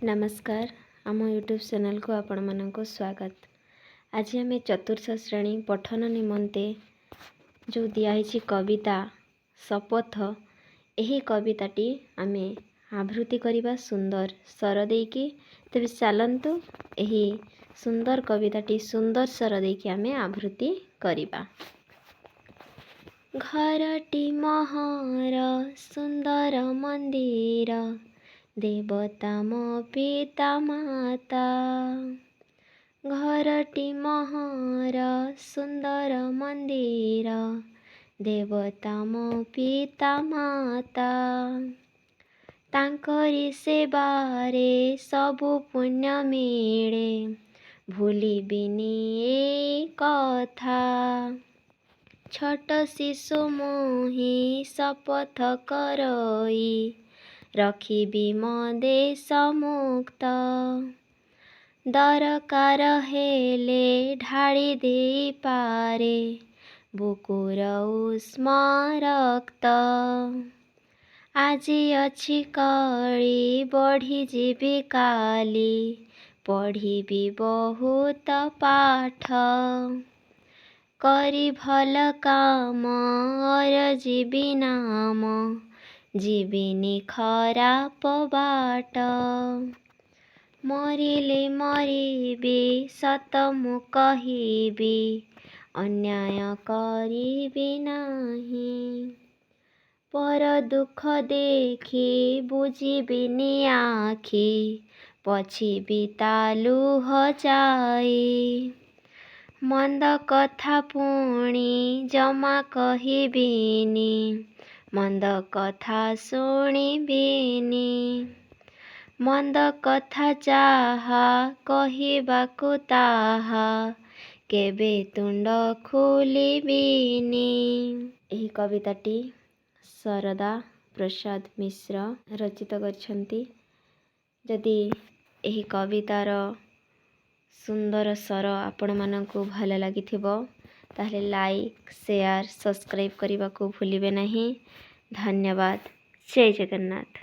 नमस्कार आम YouTube channel को आपण मानक स्वागत। आज आम चतुर्थ श्रेणी पठन निमंते जो दिखाई कविता शपथ यही कविताटी आम आवृत्ति करवा सुंदर स्वर देकी। तेज चलतु यही सुंदर कविताटी सुंदर स्वर देकी आम आवृत्ति करवा। घरटी महर सुंदर मंदिर देवता मो पिता माता। घरटी महर सुंदर मंदिर देवता मो पिता माता। तांकरी सेवारे सबु पुण्य मिले भूलिबिनी ए कथा। छोट शिशु मोहि शपथ करई रखिबी मो देश मुक्त। दरकार हेले ढाली दे पारे बुकुर उष्म रक्त। आजी अछि कली बढ़ी जीवी काली पढ़िबी बहुत पाठ। करी भल काम और जीवी नाम जीविनी खराप बाट। मरिले मरिबी सत मु कहिबी अन्याय करिबी नाही। पर दुख देखी बुझिबिनी आखि पछिबी तालुह जाई। मंद कथा पुणी जमा कहिबिनी मंद कथा शुणिबिनी। मंद कथा जाहा कहिबाकु ताहा केबे तुंड खुलिबिनी। यही कविताटी शारदा प्रसाद मिश्र रचित करछंती। जदि यही कवितार सुंदर स्वर आपण मानकु भल लागिथिबो ताहले लाइक शेयर सब्सक्राइब करने को भूलिबे नहीं। धन्यवाद। जय जगन्नाथ।